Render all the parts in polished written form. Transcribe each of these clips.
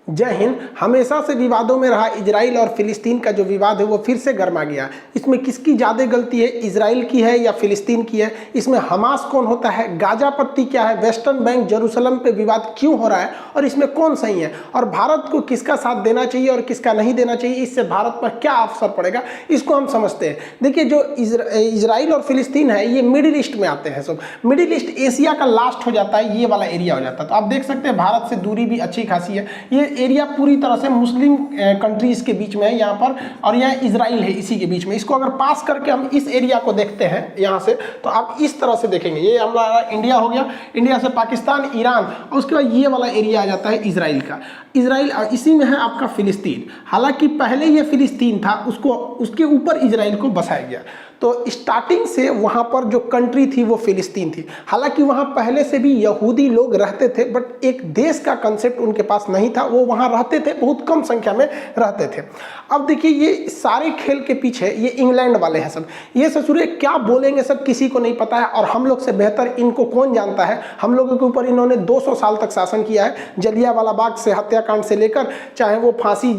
जय हिंद। हमेशा से विवादों में रहा इजराइल और फिलिस्तीन का जो विवाद है वो फिर से गर्मा गया। इसमें किसकी ज़्यादा गलती है, इजराइल की है या फिलिस्तीन की है? इसमें हमास कौन होता है, गाजा पट्टी क्या है, वेस्टर्न बैंक जेरूसलम पे विवाद क्यों हो रहा है और इसमें कौन सही है, और भारत को किसका साथ देना चाहिए और किसका नहीं देना चाहिए, इससे भारत पर क्या असर पड़ेगा, इसको हम समझते हैं। देखिए, जो इजराइल और फिलिस्तीन है ये मिडिल ईस्ट में आते हैं। सब मिडिल ईस्ट एशिया का लास्ट हो जाता है, ये वाला एरिया हो जाता है। तो आप देख सकते हैं भारत से दूरी भी अच्छी खासी है। ये एरिया पूरी तरह से मुस्लिम कंट्रीज के बीच में है यहाँ पर, और यहाँ इजराइल है इसी के बीच में। इसको अगर पास करके हम इस एरिया को देखते हैं यहाँ से, तो आप इस तरह से देखेंगे। ये हमारा इंडिया हो गया, इंडिया से पाकिस्तान, ईरान, और उसके बाद ये वाला एरिया आ जाता है इजराइल का। इजराइल इसी में है आपका फिलिस्तीन। हालांकि पहले ये फिलिस्तीन था, उसके ऊपर इजराइल को बसाया गया। तो स्टार्टिंग से वहाँ पर जो कंट्री थी वो फिलिस्तीन थी। हालांकि वहाँ पहले से भी यहूदी लोग रहते थे, बट एक देश का कंसेप्ट उनके पास नहीं था। वो वहाँ रहते थे, बहुत कम संख्या में रहते थे। अब देखिए, ये सारे खेल के पीछे ये इंग्लैंड वाले हैं सब। ये ससुरे क्या बोलेंगे सब किसी को नहीं पता है, और हम लोग से बेहतर इनको कौन जानता है। हम लोगों के ऊपर इन्होंने 200 साल तक शासन किया है। जलियांवाला बाग से हत्याकांड से लेकर, चाहे वो फांसी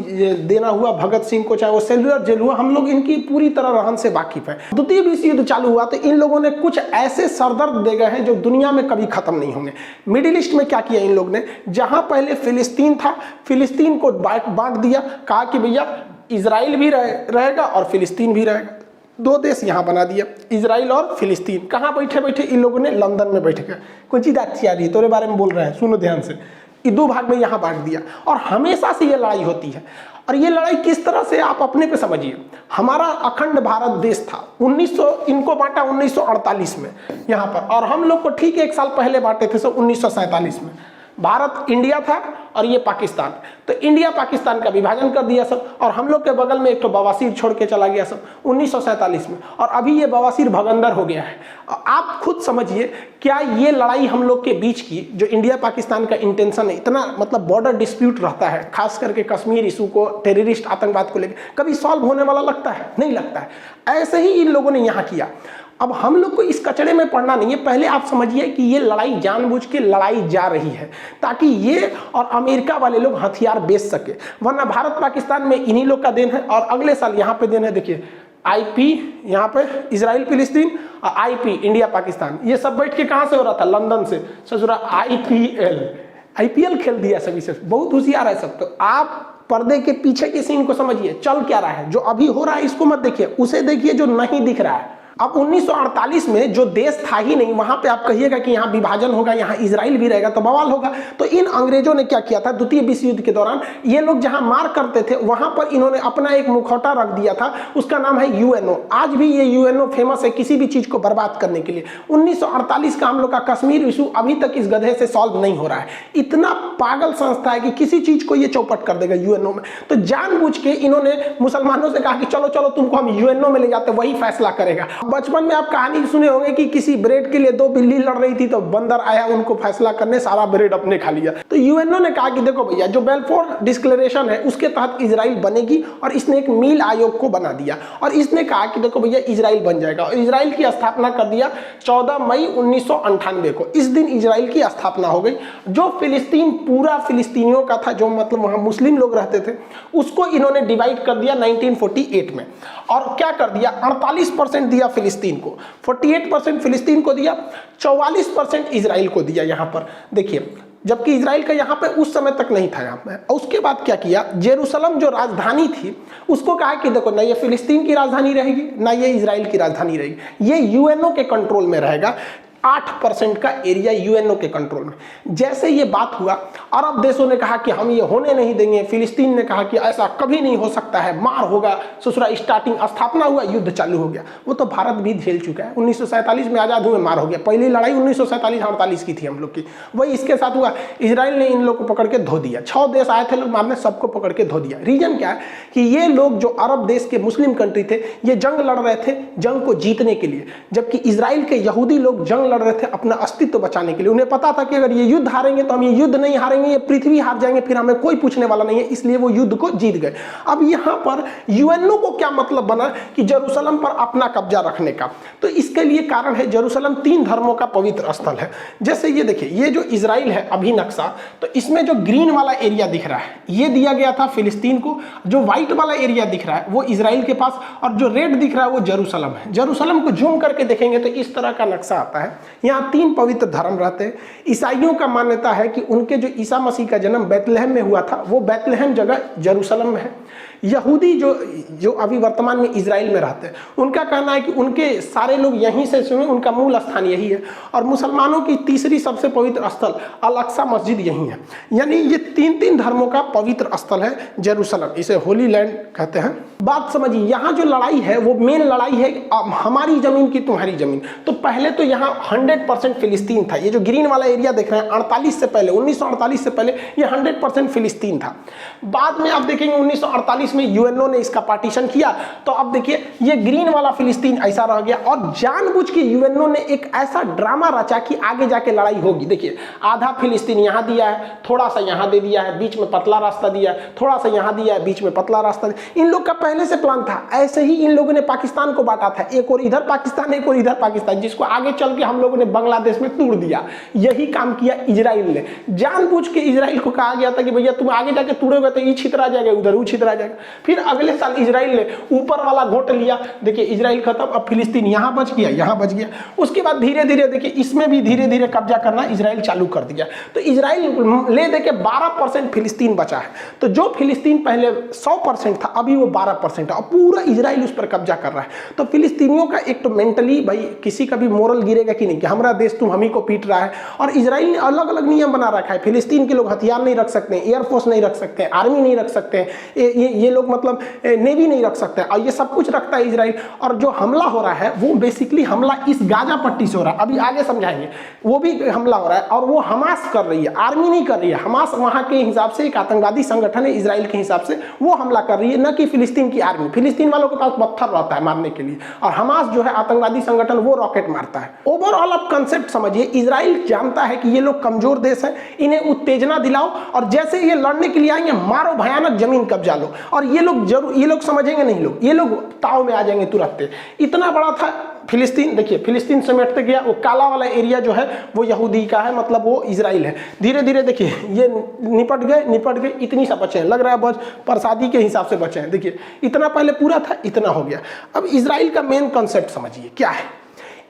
देना हुआ भगत सिंह को, चाहे वो सेलुलर जेल हुआ, हम लोग इनकी पूरी तरह रहन से वाकिफ है। द्वितीय विश्व युद्ध चालू हुआ तो इन लोगों ने कुछ ऐसे सरदर्द दे गए हैं जो दुनिया में कभी खत्म नहीं होंगे। मिडिल ईस्ट में क्या किया इन लोग ने, जहां पहले फिलिस्तीन था, फिलिस्तीन को बांट दिया। कहा कि भैया इजराइल भी रहेगा और फिलिस्तीन भी रहेगा। दो देश यहाँ बना दिया, इजराइल और फिलिस्तीन। कहाँ बैठे बैठे इन लोगों ने, लंदन में बैठ गए। कोई चीज अच्छी आ रही है, तोरे बारे में बोल रहे हैं, सुनो ध्यान से। ये दो भाग में यहाँ बांट दिया, और हमेशा से ये लड़ाई होती है। और ये लड़ाई किस तरह से, आप अपने पे समझिए। हमारा अखंड भारत देश था, 1900 इनको बांटा 1948 में यहाँ पर, और हम लोग को ठीक 1 साल पहले बांटे थे, 1947 में। भारत इंडिया था और ये पाकिस्तान। तो इंडिया पाकिस्तान का विभाजन कर दिया सब, और हम लोग के बगल में एक तो बवासीर छोड़ के चला गया सब 1947 में, और अभी ये बवासीर भगंदर हो गया है। आप खुद समझिए, क्या ये लड़ाई हम लोग के बीच की, जो इंडिया पाकिस्तान का इंटेंशन है, इतना मतलब बॉर्डर डिस्प्यूट रहता है, खास करके कश्मीर इशू को, टेररिस्ट आतंकवाद को लेकर, कभी सॉल्व होने वाला लगता है? नहीं लगता है। ऐसे ही इन लोगों ने यहाँ किया। अब हम लोग को इस कचड़े में पड़ना नहीं है। पहले आप समझिए कि ये लड़ाई जानबूझ के लड़ाई जा रही है, ताकि ये और अमेरिका वाले लोग हथियार बेच सके। वरना भारत पाकिस्तान में इन्हीं लोग का देन है, और अगले साल यहाँ पे देन है। देखिए, आईपी यहाँ पे इजराइल फिलिस्तीन, और आईपी इंडिया पाकिस्तान। ये सब बैठ के कहाँ से हो रहा था, लंदन से। ससुरा आईपीएल खेल दिया सभी से। बहुत होशियार है सब। तो आप पर्दे के पीछे के सीन को समझिए, चल क्या रहा है। जो अभी हो रहा है इसको मत देखिए, उसे देखिए जो नहीं दिख रहा है। अब 1948 में जो देश था ही नहीं, वहां पे आप कहिएगा कि यहाँ विभाजन होगा, यहाँ इजराइल भी रहेगा, तो बवाल होगा। तो इन अंग्रेजों ने क्या किया था, द्वितीय विश्व युद्ध के दौरान ये लोग जहां मार करते थे, वहां पर इन्होंने अपना एक मुखौटा रख दिया था। उसका नाम है यूएनओ। आज भी ये यूएनओ फेमस है किसी भी चीज को बर्बाद करने के लिए। 1948 का हम लोग का कश्मीर इशू अभी तक इस गधे से सॉल्व नहीं हो रहा है। इतना पागल संस्था है कि किसी चीज को ये चौपट कर देगा यूएनओ में। तो जानबूझ के इन्होंने मुसलमानों से कहा कि चलो चलो तुमको हम यूएनओ में ले जाते, वही फैसला करेगा। बचपन में आप कहानी सुने होंगे कि किसी ब्रेड के लिए 2 बिल्ली लड़ रही थी, तो बंदर आया उनको फैसला करने, सारा ब्रेड अपने खा लिया। तो यूएनओ ने कहा कि देखो भैया, जो बेल्फोर डिक्लेरेशन है उसके तहत इजराइल बनेगी, और इसने एक मील आयोग को बना दिया, और इसने कहा कि देखो भैया इजराइल बन जाएगा। और इजराइल की स्थापना कर दिया 14 मई 1998 को। इस दिन इजराइल की स्थापना हो गई। जो फिलिस्तीन पूरा फिलिस्तीनियों का था, जो मतलब वहां मुस्लिम लोग रहते थे, उसको इन्होंने डिवाइड कर दिया 1948 में। और क्या कर दिया, 48% दिया फिलिस्तीन को, 48% फिलिस्तीन को दिया, 44% इजराइल को दिया। यहाँ पर देखिए, जबकि इजराइल का यहाँ पे उस समय तक नहीं था यहाँ पे। और उसके बाद क्या किया, जेरूसलम जो राजधानी थी उसको कहा कि देखो, ना ये फिलिस्तीन की राजधानी रहेगी, ना ये इजराइल की राजधानी रहेगी, ये यूएनओ के कंट्रोल में रहेगा। 8% का एरिया यूएनओ के कंट्रोल में। जैसे ये बात हुआ, अरब देशों ने कहा कि हम ये होने नहीं देंगे। फिलिस्तीन ने कहा कि ऐसा कभी नहीं हो सकता है, मार होगा। ससुरा स्टार्टिंग स्थापना हुआ, युद्ध चालू हो गया। वो तो भारत भी झेल चुका है। 1947 में आजाद हुए, मार हो गया। पहली लड़ाई 1947-48 की थी हम लोग की, वही इसके साथ हुआ। इजराइल ने इन लोग को पकड़ के धो दिया। 6 देश आए थे लोग मारने, सबको पकड़ के धो दिया। रीजन क्या है कि ये लोग जो अरब देश के मुस्लिम कंट्री थे, ये जंग लड़ रहे थे, जंग को जीतने के लिए। जबकि इजराइल के यहूदी लोग जंग लड़ रहे थे अपना अस्तित्व बचाने के लिए। उन्हें पता था कि अगर ये युद्ध हारेंगे तो हम ये युद्ध नहीं हारेंगे, ये पृथ्वी हार जाएंगे, फिर हमें कोई पूछने वाला नहीं है, इसलिए वो युद्ध को जीत गए। अब यहाँ पर यूएनओ को क्या मतलब बना कि जेरूशलम पर अपना कब्जा रखने का? तो इसके लिए कारण है जेरूशलम 3 धर्मों का पवित्र स्थल है। जैसे ये देखिए, ये जो इजराइल है अभी नक्शा, तो इसमें जो ग्रीन वाला एरिया दिख रहा है ये दिया गया था फिलिस्तीन को, जो व्हाइट वाला एरिया दिख रहा है वो इजराइल के पास, और जो रेड दिख रहा है वो जेरूशलम है। जेरूशलम को जूम करके देखेंगे तो इस तरह का नक्शा आता है। यहाँ 3 पवित्र धर्म रहते हैं। ईसाइयों का मान्यता है कि उनके जो ईसा मसीह का जन्म बैतलहम में हुआ था वो बैतलहम जगह जेरूशलम में है। यहूदी जो अभी वर्तमान में इजराइल में रहते हैं उनका कहना है कि उनके सारे लोग यहीं से सुने, उनका मूल स्थान यही है। और मुसलमानों की तीसरी सबसे पवित्र स्थल अल-अक्सा मस्जिद यही है। यानी ये 3 धर्मों का पवित्र स्थल है जेरूशलम, इसे होली लैंड कहते हैं। बात समझिए, यहाँ जो लड़ाई है वो मेन लड़ाई है हमारी जमीन की तुम्हारी जमीन। तो पहले तो यहाँ 100% फिलिस्तीन था। ये जो ग्रीन वाला एरिया देख रहे हैं 48 से पहले, 1948 से पहले ये 100% फिलिस्तीन था। बाद में आप देखेंगे 1948 में यूएनओ ने इसका पार्टीशन किया, तो अब देखिए ये ग्रीन वाला फिलिस्तीन ऐसा रह गया। और जानबूझ के यूएनओ ने एक ऐसा ड्रामा रचा कि आगे जाके लड़ाई होगी। देखिए आधा फिलिस्तीन यहाँ दिया है, थोड़ा सा यहाँ दे दिया है, बीच में पतला रास्ता दिया है, थोड़ा सा यहाँ दिया है, बीच में पतला रास्ता दिया। इन लोग का पहले से प्लान था। ऐसे ही इन लोगों ने पाकिस्तान को बांटा था, एक और इधर पाकिस्तान, एक और इधर पाकिस्तान, जिसको आगे चल के हम लोगों ने बांग्लादेश में तोड़ दिया। यही काम किया इजराइल ने। जानबूझ के इजराइल को कहा गया था कि भैया तुम आगे जाके तोड़ोगे तो ये छितरा जाएगा, उधर वो छितरा जाएगा। फिर अगले साल इजराइल ने ऊपर वाला घोट लिया। देखिए इजराइल खत्म, अब फिलिस्तीन यहाँ बच गया, यहाँ बच गया। उसके बाद धीरे धीरे देखिए इसमें भी धीरे धीरे कब्जा करना इजराइल चालू कर दिया। तो इजराइल ले दे के 12% फिलिस्तीन बचा है। तो जो फिलिस्तीन पहले 100% था अभी वो 12% है, और पूरा इजराइल उस पर कब्जा कर रहा है। तो फिलिस्तीनियों का एक तो मेंटली भाई किसी का भी मोरल गिरेगा कि नहीं कि हमारा देश तुम हम ही को पीट रहा है। और इजराइल ने अलग अलग नियम बना रखा है। फिलिस्तीन के लोग हथियार नहीं रख सकते, एयरफोर्स नहीं रख सकते, आर्मी नहीं रख सकते, ये लोग मतलब नेवी नहीं रख सकते, और ये सब कुछ रखता है इजराइल। और जो हमला हो रहा है वो बेसिकली हमला इस गाजा पट्टी से हो रहा है, अभी आगे समझाएंगे। वो भी हमला हो रहा है और वो हमास कर रही है, आर्मी नहीं कर रही है। हमास वहां के हिसाब से एक आतंकवादी संगठन है, इजराइल के हिसाब से वो हमला कर रही है, न कि फिलिस्तीन की आर्मी। फिलिस्तीन वालों के पास पत्थर रहता है मारने के लिए, और हमास जो है आतंकवादी संगठन वो रॉकेट मारता है। ओवरऑल आप कंसेप्ट समझिए, इजराइल जानता है कि ये लोग कमजोर देश है, इन्हें उत्तेजना दिलाओ और जैसे ये लड़ने के लिए आएंगे मारो, भयानक जमीन कब्जा लो। और ये लोग समझेंगे नहीं, ये लोग ताव में आ जाएंगे तुरंत। इतना बड़ा था फिलिस्तीन। देखिए फिलिस्तीन समेटते गया, वो काला वाला एरिया जो है वो यहूदी का है, मतलब वो इजराइल है। धीरे धीरे देखिए ये निपट गए, इतनी सा बचे हैं, लग रहा है बस प्रसादी के हिसाब से बचे हैं। देखिए इतना पहले पूरा था, इतना हो गया। अब इजराइल का मेन कॉन्सेप्ट समझिए क्या है।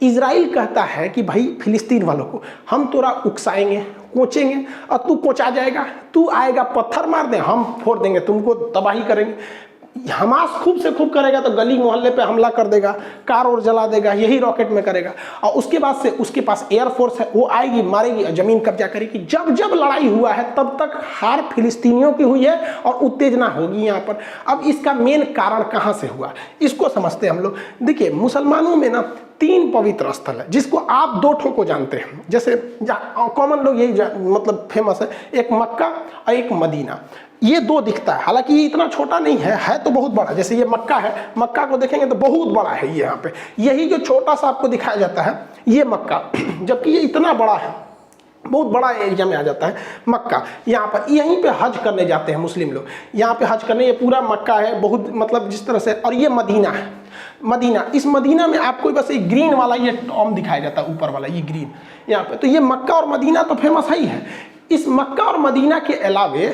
इजराइल कहता है कि भाई फिलिस्तीन वालों को हम तोरा उकसाएंगे, कोचेंगे, और तू कोचा जाएगा, तू आएगा पत्थर मार दे, हम फोड़ देंगे, तुमको तबाही करेंगे। हमास खूब से खूब करेगा तो गली मोहल्ले पे हमला कर देगा, कार और जला देगा, यही रॉकेट में करेगा। और उसके बाद से उसके पास एयरफोर्स है, वो आएगी, मारेगी और जमीन कब्जा करेगी। जब जब लड़ाई हुआ है तब तक हार फिलिस्तीनियों की हुई है और उत्तेजना होगी यहाँ पर। अब इसका मेन कारण कहाँ से हुआ इसको समझते हैं हम लोग। देखिए मुसलमानों में ना 3 पवित्र स्थल है, जिसको आप 2 ठों को जानते हैं। जैसे कॉमन लोग यही मतलब फेमस है, एक मक्का और एक मदीना। ये 2 दिखता है, हालांकि ये इतना छोटा नहीं है तो बहुत बड़ा। जैसे ये मक्का है, मक्का को देखेंगे तो बहुत बड़ा है ये। यहाँ पे यही जो छोटा सा आपको दिखाया जाता है ये मक्का, जबकि ये इतना बड़ा है, बहुत बड़ा एरिया में आ जाता है मक्का। यहाँ पर यहीं पे हज करने जाते हैं मुस्लिम लोग, यहाँ पे हज करने। ये पूरा मक्का है, बहुत मतलब जिस तरह से। और ये मदीना है, मदीना। इस मदीना में आपको बस एक ग्रीन वाला ये टॉम दिखाया जाता है, ऊपर वाला ये ग्रीन यहाँ पे। तो ये मक्का और मदीना तो फेमस ही है। इस मक्का और मदीना के अलावे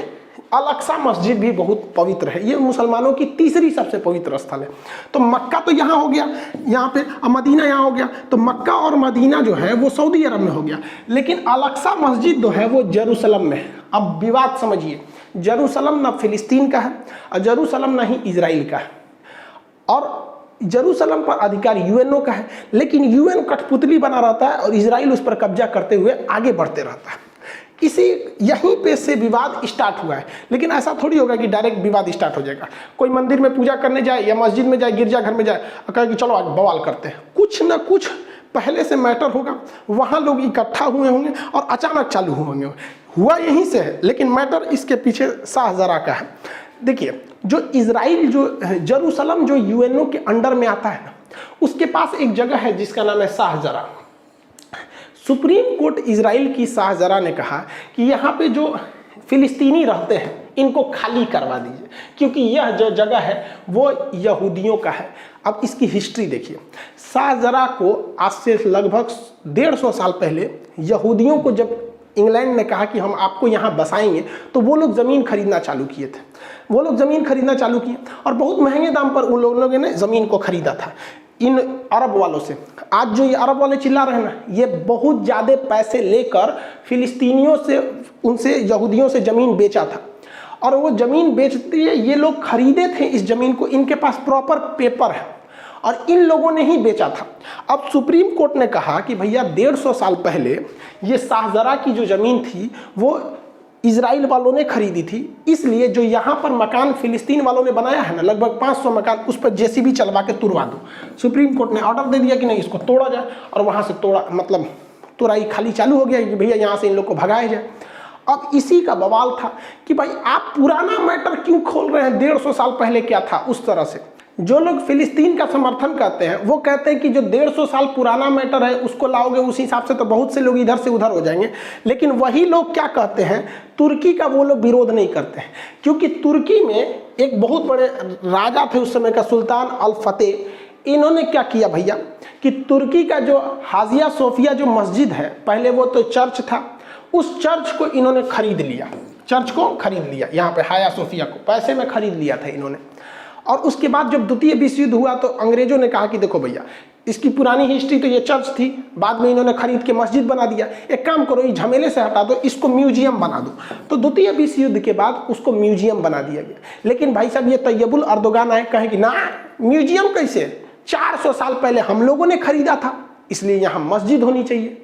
अल-अक्सा मस्जिद भी बहुत पवित्र है। ये मुसलमानों की तीसरी सबसे पवित्र स्थल है। तो मक्का तो यहाँ हो गया, यहाँ पे, और मदीना यहाँ हो गया। तो मक्का और मदीना जो है वो सऊदी अरब में हो गया, लेकिन अल-अक्सा मस्जिद जो है वो जेरूशलम में है। अब विवाद समझिए, जेरूशलम ना फिलिस्तीन का है और जेरूशलम ना ही इजराइल का है, और जेरूशलम पर अधिकार यूएनओ का है। लेकिन यूएन कठपुतली बना रहता है और इजराइल उस पर कब्जा करते हुए आगे बढ़ते रहता है। इसी यहीं पे से विवाद स्टार्ट हुआ है। लेकिन ऐसा थोड़ी होगा कि डायरेक्ट विवाद स्टार्ट हो जाएगा। कोई मंदिर में पूजा करने जाए या मस्जिद में जाए, गिरजाघर में जाए और कहे कि चलो आज बवाल करते हैं, कुछ ना कुछ पहले से मैटर होगा, वहाँ लोग इकट्ठा हुए होंगे और अचानक चालू होंगे। हुआ यहीं से है, लेकिन मैटर इसके पीछे शाहजरा का है। देखिए जो इजराइल, जो जेरूशलम जो यूएनओ के अंडर में आता है ना, उसके पास एक जगह है जिसका नाम है शाहजरा। सुप्रीम कोर्ट इजराइल की शाहजरा ने कहा कि यहाँ पे जो फिलिस्तीनी रहते हैं इनको खाली करवा दीजिए, क्योंकि यह जो जगह है वो यहूदियों का है। अब इसकी हिस्ट्री देखिए, शाहजरा को आज से लगभग 150 साल पहले यहूदियों को जब इंग्लैंड ने कहा कि हम आपको यहाँ बसाएंगे, तो वो लोग ज़मीन खरीदना चालू किए थे। वो लोग ज़मीन खरीदना चालू किए और बहुत महंगे दाम पर उन लोगों ने ज़मीन को खरीदा था इन अरब वालों से। आज जो ये अरब वाले चिल्ला रहे हैं ना, ये बहुत ज़्यादा पैसे लेकर फिलिस्तीनियों से, उनसे यहूदियों से ज़मीन बेचा था। और वो ज़मीन बेचते ये लोग खरीदे थे इस ज़मीन को, इनके पास प्रॉपर पेपर है और इन लोगों ने ही बेचा था। अब सुप्रीम कोर्ट ने कहा कि भैया 150 साल पहले ये शाहजरा की जो ज़मीन थी वो इजराइल वालों ने खरीदी थी, इसलिए जो यहाँ पर मकान फिलिस्तीन वालों ने बनाया है ना, लगभग 500 मकान, उस पर जेसीबी चलवा के तुड़वा दो। सुप्रीम कोर्ट ने ऑर्डर दे दिया कि नहीं, इसको तोड़ा जाए और वहाँ से तोड़ा, मतलब तुराई खाली चालू हो गया कि भैया यहाँ से इन लोग को भगाया जाए। अब इसी का बवाल था कि भाई आप पुराना मैटर क्यों खोल रहे हैं, 150 साल पहले क्या था उस तरह से। जो लोग फिलिस्तीन का समर्थन करते हैं वो कहते हैं कि जो 150 साल पुराना मैटर है उसको लाओगे उस हिसाब से तो बहुत से लोग इधर से उधर हो जाएंगे। लेकिन वही लोग क्या कहते हैं, तुर्की का वो लोग विरोध नहीं करते हैं, क्योंकि तुर्की में एक बहुत बड़े राजा थे उस समय का, सुल्तान अल फतेह। इन्होंने क्या किया भैया कि तुर्की का जो हाजिया सोफिया जो मस्जिद है, पहले वो तो चर्च था, उस चर्च को इन्होंने खरीद लिया। चर्च को खरीद लिया, यहाँ पे हाया सोफिया को पैसे में खरीद लिया था इन्होंने। और उसके बाद जब द्वितीय विश्व युद्ध हुआ तो अंग्रेजों ने कहा कि देखो भैया, इसकी पुरानी हिस्ट्री तो ये चर्च थी, बाद में इन्होंने खरीद के मस्जिद बना दिया, एक काम करो ये झमेले से हटा दो, इसको म्यूजियम बना दो। तो द्वितीय विश्व युद्ध के बाद उसको म्यूजियम बना दिया गया। लेकिन भाई साहब ये तैयबुल अर्दोगान आए, कहे कि ना म्यूजियम कैसे, 400 साल पहले हम लोगों ने खरीदा था, इसलिए यहाँ मस्जिद होनी चाहिए।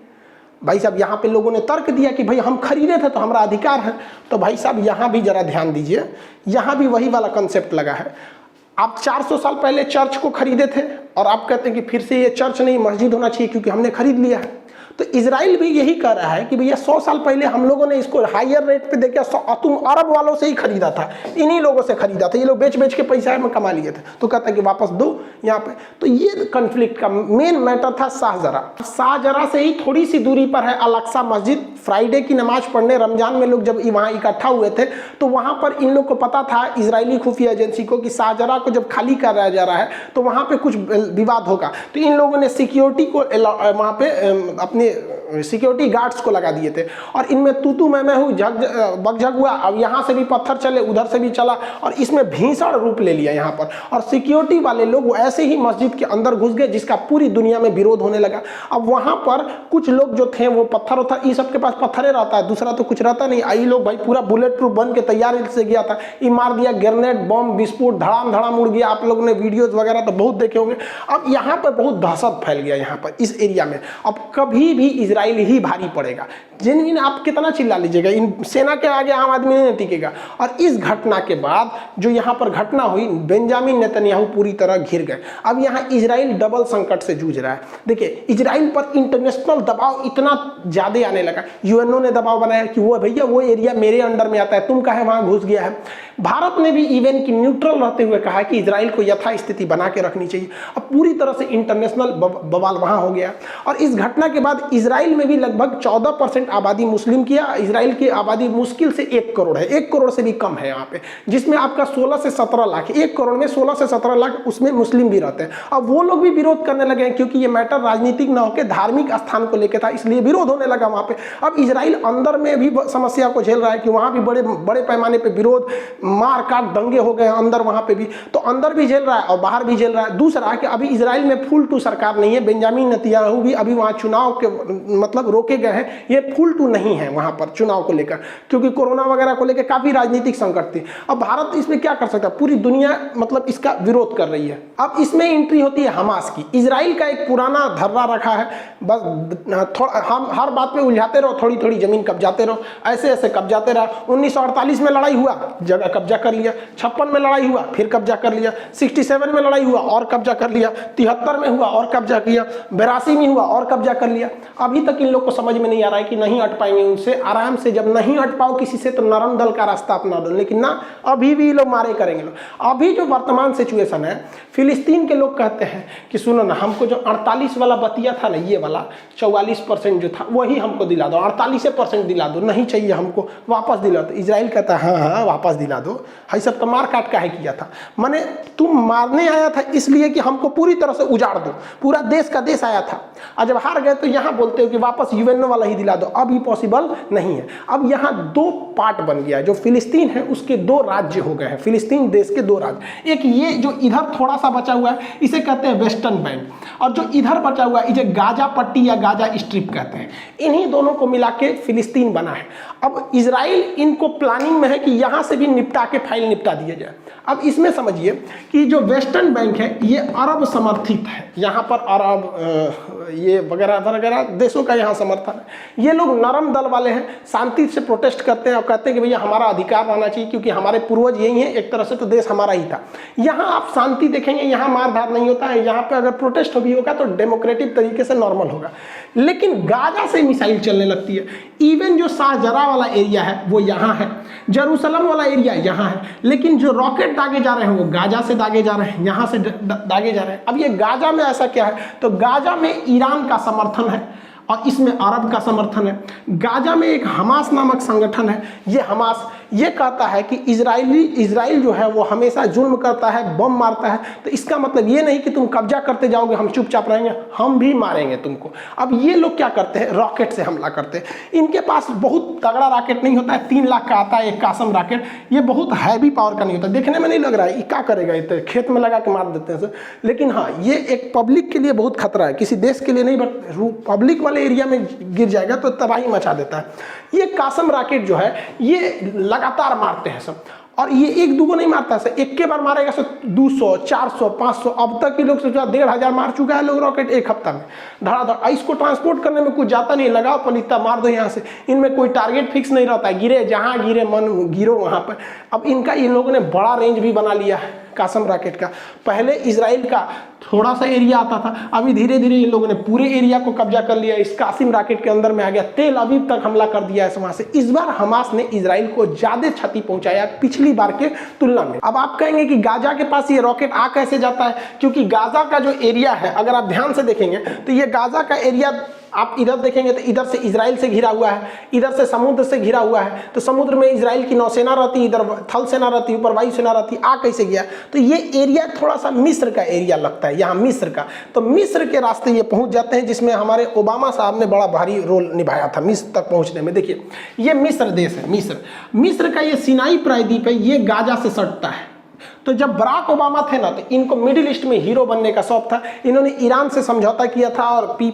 भाई साहब यहाँ पे लोगों ने तर्क दिया कि भाई हम खरीदे थे तो हमारा अधिकार है। तो भाई साहब यहाँ भी जरा ध्यान दीजिए, यहाँ भी वही वाला कंसेप्ट लगा है। आप 400 साल पहले चर्च को खरीदे थे और आप कहते हैं कि फिर से ये चर्च नहीं मस्जिद होना चाहिए क्योंकि हमने खरीद लिया है। तो इजराइल भी यही कह रहा है कि भैया 100 साल पहले हम लोगों ने इसको हायर रेट पे देके तुम अरब वालों से ही खरीदा था, इन्हीं लोगों से खरीदा था, ये लोग बेच बेच के पैसा में कमा लिए थे, तो कहता है कि वापस दो यहाँ पे। तो ये कन्फ्लिक्ट का मेन मैटर था शाहजरा। शाहजरा से ही थोड़ी सी दूरी पर है अल अक्सा मस्जिद। फ्राइडे की नमाज पढ़ने रमजान में लोग जब वहाँ इकट्ठा हुए थे तो वहाँ पर इन लोग को पता था, इजरायली खुफिया एजेंसी को, कि शाहजरा को जब खाली कराया जा रहा है तो वहाँ पे कुछ विवाद होगा। तो इन लोगों ने सिक्योरिटी को वहाँ पे अपने सिक्योरिटी गार्ड्स को लगा दिए थे और इनमें तू मैं हूँ बगझग हुआ। अब यहाँ से भी पत्थर चले, उधर से भी चला और इसमें भीषण रूप ले लिया यहाँ पर। और सिक्योरिटी वाले लोग ऐसे ही मस्जिद के अंदर घुस गए जिसका पूरी दुनिया में विरोध होने लगा। अब वहाँ पर कुछ लोग जो थे वो पत्थर था, ये सबके पास पत्थरे रहता है, दूसरा तो कुछ रहता नहीं। आई लोग भाई पूरा बुलेट प्रूफ बन के तैयार से गया था, ये मार दिया, ग्रेनेड बम विस्फोट धड़ाम धड़ाम उड़ गया। आप लोगों ने वीडियोज वगैरह तो बहुत देखे होंगे। अब यहाँ पर बहुत दहशत फैल गया यहाँ पर इस एरिया में। अब कभी भी इजराइल ही भारी पड़ेगा। जिन आप कितना चिल्ला लीजिएगा, इन सेना के आगे आम आदमी नहीं टिकेगा। और इस घटना के बाद जो यहाँ पर घटना हुई, बेंजामिन नेतन्याहू पूरी तरह घिर गए। अब यहाँ इजराइल डबल संकट से जूझ रहा है। देखिए इजराइल पर इंटरनेशनल दबाव इतना ज्यादा आने लगा, यूएनओ ने दबाव बनाया कि वो भैया वो एरिया मेरे अंडर में आता है, तुम काहे वहां घुस गया है। भारत ने भी इवन की न्यूट्रल रहते हुए कहा कि इजराइल को यथास्थिति बना के रखनी चाहिए। अब पूरी तरह से इंटरनेशनल बवाल वहां हो गया। और इस घटना के बाद इजराइल में भी लगभग 14% आबादी मुस्लिम की है। इजराइल की आबादी मुश्किल से 1 करोड़ है, 1 करोड़ से भी कम है यहाँ पे, जिसमें आपका 16 से 17 लाख, 1 करोड़ में 16 से 17 लाख उसमें मुस्लिम भी रहते हैं। अब वो लोग भी विरोध करने लगे हैं क्योंकि ये मैटर राजनीतिक ना होकर धार्मिक स्थान को लेकर था, इसलिए विरोध होने लगा वहां पे। अब इजराइल अंदर में भी समस्या को झेल रहा है कि वहां भी बड़े पैमाने पे विरोध, मार काट, दंगे हो गए अंदर, वहां पे भी तो अंदर भी झेल रहा है और बाहर भी झेल रहा है। दूसरा कि अभी इजराइल में फुल टू सरकार नहीं है, बेंजामिन नेतन्याहू भी अभी वहां चुनाव के मतलब रोके गए हैं, ये फुल टू नहीं है वहां पर चुनाव को लेकर, क्योंकि कोरोना वगैरह को लेकर काफी राजनीतिक संकट थी। अब भारत इसमें क्या कर सकता है, पूरी दुनिया मतलब इसका विरोध कर रही है। अब इसमें एंट्री होती है हमास की। इजराइल का एक पुराना धर्रा रखा है, बस थोड़ा हम हर बात पे उलझाते रहो, थोड़ी थोड़ी जमीन कब्जाते रहो, ऐसे ऐसे कब्जाते रहा। 1948 में लड़ाई हुआ, जगह कब्जा कर लिया, 56 में लड़ाई हुआ, फिर कब्जा कर लिया, 67 में लड़ाई हुआ और कब्जा कर लिया, 73 में हुआ और कब्जा किया, 82 में हुआ और कब्जा कर लिया, अभी तक इन लोग को समझ में नहीं आ रहा है कि नहीं हट पाएंगे उनसे, आराम से जब नहीं हट पाओ किसी से तो नरम दल का रास्ता अपना दो, लेकिन ना अभी भी लोग मारे करेंगे लोग। अभी जो वर्तमान सिचुएशन है, फिलिस्तीन के लोग कहते हैं कि सुनो ना, हमको जो 48 वाला बतिया था ना, ये वाला 44% जो था वही हमको दिला दो, 48% दिला दो, नहीं चाहिए हमको, वापस दिला दो। इजराइल कहता है हाँ हाँ वापस दिला दो, भाई सब तो मार काट का है किया था, माने तुम मारने आया था इसलिए कि हमको पूरी तरह से उजाड़ दो, पूरा देश का देश आया था, और जब हार गए तो यहाँ बोलते हो कि वापस यूएनओ वाला ही दिला दो। अब ये पॉसिबल नहीं है। अब यहाँ दो पार्ट बन गया, जो फिलिस्तीन है उसके दो राज्य हो गए हैं, फिलिस्तीन देश के दो राज्य। एक ये जो इधर थोड़ा सा बचा हुआ है इसे कहते हैं वेस्टर्न बैंक, और जो इधर बचा हुआ है इसे गाजा पट्टी या गाजा स्ट्रिप कहते हैं। इन्हीं दोनों को मिला के फिलिस्तीन बना है। अब इजराइल इनको प्लानिंग में है कि यहाँ से भी निपटा के फाइल निपटा दिया जाए। अब इसमें समझिए कि जो वेस्टर्न बैंक है ये अरब समर्थित है, यहाँ पर अरब ये वगैरह वगैरह देशों का यहाँ समर्थन है। ये लोग नरम दल वाले हैं, शांति से प्रोटेस्ट करते हैं और कहते हैं कि भैया हमारा अधिकार रहना चाहिए क्योंकि हमारे पूर्वज यही हैं, एक तरह से तो देश हमारा ही था। यहाँ आप शांति देखेंगे, यहाँ मारधार नहीं होता है, यहाँ पे अगर प्रोटेस्ट भी होगा तो डेमोक्रेटिक तरीके से नॉर्मल होगा। लेकिन गाजा से मिसाइल चलने लगती है। इवन जो शाहजरा वाला एरिया है वो यहाँ है, जेरूसलम वाला एरिया यहाँ है, लेकिन जो रॉकेट दागे जा रहे हैं वो गाजा से दागे जा रहे हैं, यहाँ से दागे जा रहे हैं। अब ये गाजा में ऐसा क्या है, तो गाजा में ईरान का समर्थन है और इसमें अरब का समर्थन है। गाजा में एक हमास नामक संगठन है, ये हमास ये कहता है कि इजराइल जो है वो हमेशा जुल्म करता है, बम मारता है। तो इसका मतलब ये नहीं कि तुम कब्जा करते जाओगे हम चुपचाप रहेंगे, हम भी मारेंगे तुमको। अब ये लोग क्या करते हैं, रॉकेट से हमला करते हैं। इनके पास बहुत तगड़ा रॉकेट नहीं होता है, 3 लाख का आता है एक कासम रॉकेट, ये बहुत हैवी पावर का नहीं होता, देखने में नहीं लग रहा है ये क्या करेगा, ये खेत में लगा के मार देते हैं। लेकिन हाँ, ये एक पब्लिक के लिए बहुत खतरा है, किसी देश के लिए नहीं, बट पब्लिक वाले एरिया में गिर जाएगा तो तबाही मचा देता है। ये कासम रॉकेट जो है ये लगातार मारते हैं सब, और ये एक दूगो नहीं मारता है, एक के बार मारेगा सो 200 400 500, अब तक के लोग सोचा 1500 मार चुका है लोग रॉकेट एक हफ्ता में धड़ाधड़। इसको ट्रांसपोर्ट करने में कुछ जाता नहीं, लगाओ पलिता मार दो यहाँ से। इनमें कोई टारगेट फिक्स नहीं रहता है, गिरे जहाँ गिरे मन गिरो वहाँ पर। अब इनका इन लोगों ने बड़ा रेंज भी बना लिया है कासम रॉकेट का। पहले इजराइल का थोड़ा सा एरिया आता था, अभी धीरे धीरे इन लोगों ने पूरे एरिया को कब्जा कर लिया, इस कासिम रॉकेट के अंदर में आ गया, तेल अवीव तक हमला कर दिया है वहां से। इस बार हमास ने इजराइल को ज्यादा क्षति पहुंचाया पिछली बार के तुलना में। अब आप कहेंगे कि गाजा के पास ये रॉकेट आ कैसे जाता है, क्योंकि गाजा का जो एरिया है अगर आप ध्यान से देखेंगे तो ये गाजा का एरिया आप इधर देखेंगे तो इधर से इजराइल से घिरा हुआ है, इधर से समुद्र से घिरा हुआ है। तो समुद्र में इजराइल की नौसेना रहती, इधर थल सेना रहती, ऊपर वायु सेना रहती, आ कैसे गया। तो ये एरिया थोड़ा सा मिस्र का एरिया लगता है, यहाँ मिस्र का। तो मिस्र के रास्ते ये पहुंच जाते हैं, जिसमें हमारे ओबामा साहब ने बड़ा भारी रोल निभाया था मिस्र तक पहुंचने में। देखिए ये मिस्र देश है, मिस्र का ये सिनाई प्रायद्वीप है, ये गाजा से सटता है। तो जब बराक ओबामा थे ना, तो इनको मिडिल ईस्ट में हीरो बनने का शौक था। इन्होंने ईरान से समझौता किया था और P+